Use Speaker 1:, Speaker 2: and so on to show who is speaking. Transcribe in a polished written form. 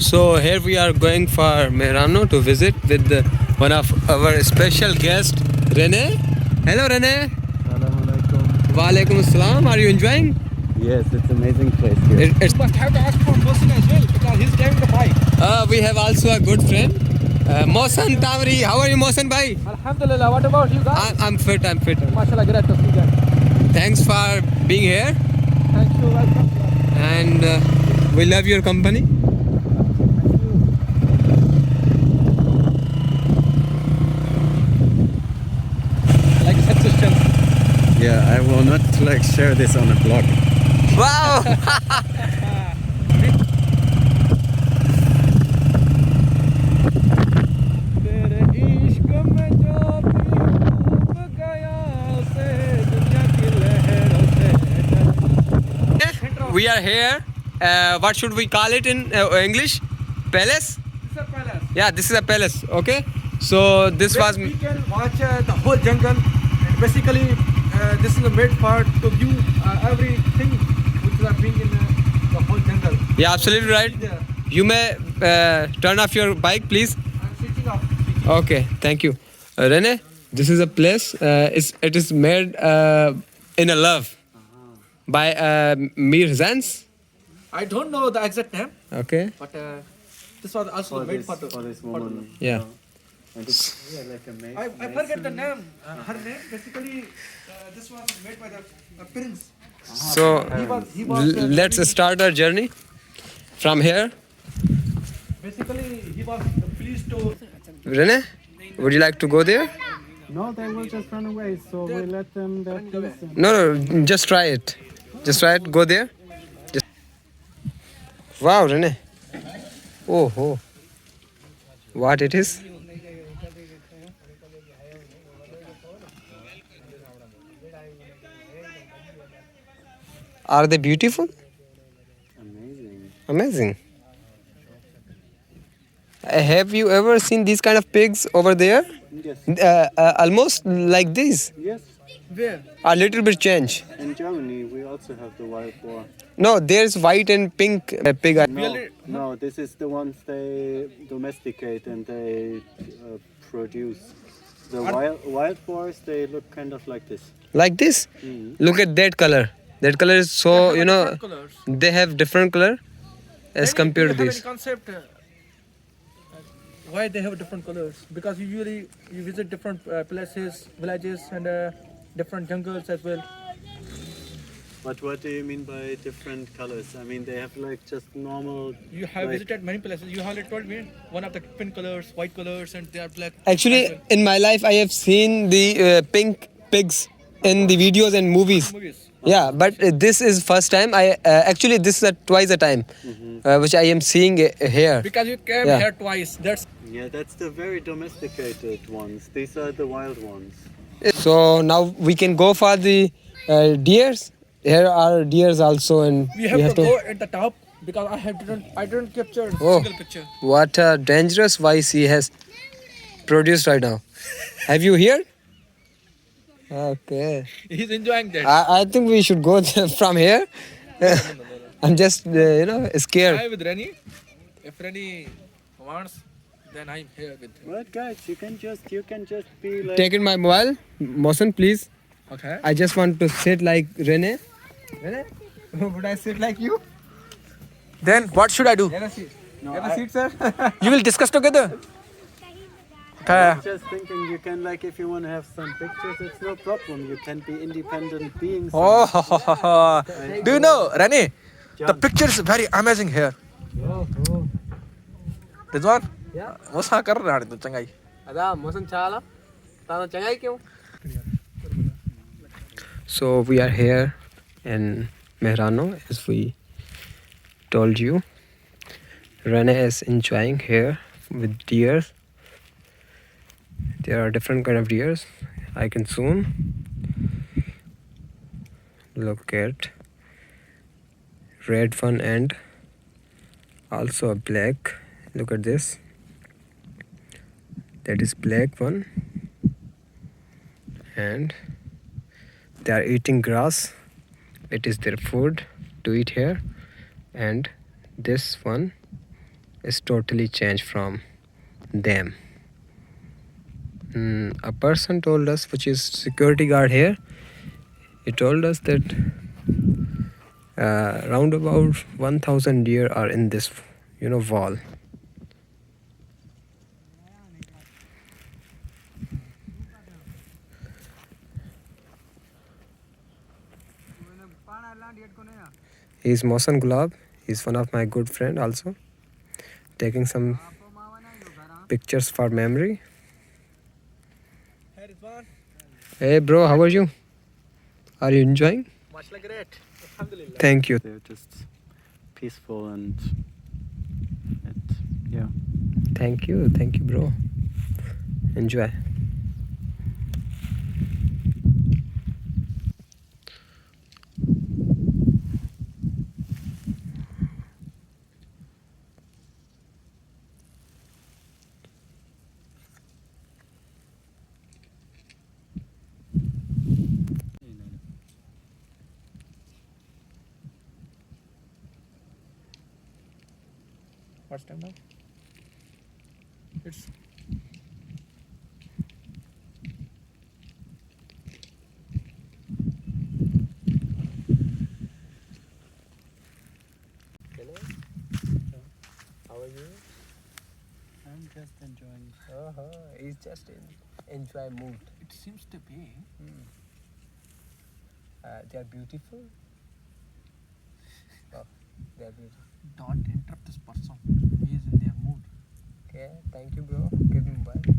Speaker 1: So here we are going for Mehrano to visit with one of our special guests, Rene. Hello, Rene.
Speaker 2: Assalamualaikum.
Speaker 1: Walaikum assalam. Are you enjoying?
Speaker 2: Yes, it's amazing place here.
Speaker 1: It's
Speaker 3: You must have to ask for Mohsen as well because he's driving the bike.
Speaker 1: we have also a good friend, Mohsen Tawri. How are you, Mohsen bhai?
Speaker 3: Alhamdulillah. What about you guys?
Speaker 1: I'm fit. I'm fit.
Speaker 3: MashaAllah, great to see you.
Speaker 1: Thanks for being here,
Speaker 3: Thank you. Welcome.
Speaker 1: and we love your company.
Speaker 3: Like subsistence.
Speaker 2: Yeah, I will not share this on a blog.
Speaker 1: Wow.
Speaker 3: तेरे इश्क में जो डूब गया उसे दुनिया की लहरों से
Speaker 1: We are here. What should we call it in English? Palace?
Speaker 3: This is a palace.
Speaker 1: Yeah, this is a palace. Okay. So this was.
Speaker 3: We can watch the whole jungle. And basically, this is a made for to view everything which is being in the whole jungle.
Speaker 1: Yeah, absolutely right.
Speaker 3: There.
Speaker 1: You may turn off your bike, please.
Speaker 3: I'm switching off.
Speaker 1: Okay, thank you. Rene, this is a place. It is made in a love by Mir Zans.
Speaker 3: I don't know the exact name,
Speaker 1: Okay.
Speaker 3: but this was also made for
Speaker 2: this woman.
Speaker 1: Yeah.
Speaker 2: And it's like a
Speaker 3: I forget the name. Her name basically this was made by the prince.
Speaker 1: So
Speaker 3: He was
Speaker 1: let's start our journey from here.
Speaker 3: basically he was pleased to.
Speaker 1: Rene, would you like to go there?
Speaker 2: No, they will just run away, so we let them their peace. And
Speaker 1: No, just try it. Just try it. Go there. Just... Wow, Rene. Oh. What it is? Are they beautiful?
Speaker 2: amazing.
Speaker 1: Amazing. Have you ever seen these kind of pigs over there?
Speaker 2: Yes.
Speaker 1: Almost like this.
Speaker 2: Yes.
Speaker 3: Where?
Speaker 1: A little bit change.
Speaker 2: In Germany, we also have the wild boar.
Speaker 1: No, there's white and pink pig.
Speaker 2: No, this is the ones they domesticate and they produce. The wild boars, they look kind of like this.
Speaker 1: Like this.
Speaker 2: Mhm.
Speaker 1: Look at that color. That color is so,
Speaker 3: Different colors.
Speaker 1: they have different color as compared to
Speaker 3: Do you have
Speaker 1: this.
Speaker 3: any concept? Why they have different colors? Because usually you visit different places, villages, and different jungles as well.
Speaker 2: But what do you mean by different colors? I mean, they have like just normal.
Speaker 3: You have
Speaker 2: like-
Speaker 3: visited many places. You already told me one of the pink colors, white colors, and they are black.
Speaker 1: Actually,
Speaker 3: as well.
Speaker 1: in my life, I have seen the pink pigs in the videos and movies.
Speaker 3: Movies.
Speaker 1: Yeah, but this is first time. Actually this is twice a time, which I am seeing here.
Speaker 3: Because you came
Speaker 1: Yeah.
Speaker 3: here twice. That's
Speaker 2: Yeah, that's the very domesticated ones. These are the wild ones.
Speaker 1: So now we can go for the deers. Here are deers also, and
Speaker 3: we have to go at the top because I didn't capture
Speaker 1: Oh.
Speaker 3: single picture.
Speaker 1: What a dangerous voice he has produced right now. Have you heard? Okay.
Speaker 3: He's enjoying that.
Speaker 1: I think we should go from here. I'm just scared.
Speaker 3: I with Rani. If Rani wants, then I'm here with him.
Speaker 2: What guys? You can just be like.
Speaker 1: Take in my mobile, Mohsen, please.
Speaker 3: Okay.
Speaker 1: I just want to sit like Rene. Rene, would I sit like you?
Speaker 3: Then what should I do?
Speaker 1: Have a seat.
Speaker 2: No,
Speaker 1: Have a seat, sir.
Speaker 3: You will discuss together.
Speaker 2: I'm just thinking you can like if you want to have some pictures, it's no problem. You can be independent beings.
Speaker 3: Oh, do you know, Rani? The
Speaker 2: John.
Speaker 3: picture is very amazing here. This one?
Speaker 1: Yeah.
Speaker 3: What's कर रहा है तो चंगाई?
Speaker 1: Ada, Mohsen chala. Tana changai kyun? So we are here in Mehrano, as we told you. Rene is enjoying here with deers. There are different kind of deers. I can zoom. Look at red one and also a black. Look at this. That is black one. And they are eating grass. It is their food to eat here. And this one is totally changed from them. A person told us, which is security guard here, he told us that round about 1000 deer are in this, wall. He's Mohsen Gulab. He's one of my good friend also. Taking some pictures for memory. Hey bro, how are you? Are you enjoying?
Speaker 3: Much like great. Alhamdulillah.
Speaker 1: Thank you.
Speaker 2: They're just peaceful and yeah.
Speaker 1: Thank you bro. Enjoy.
Speaker 3: What's time now? It's
Speaker 1: How are you?
Speaker 2: I'm just enjoying.
Speaker 1: He's just in enjoy mood.
Speaker 3: it seems to be.
Speaker 1: They are beautiful. Oh, they are beautiful.
Speaker 3: Don't interrupt this person. He is in their mood.
Speaker 1: Okay, thank you bro. Give him bye.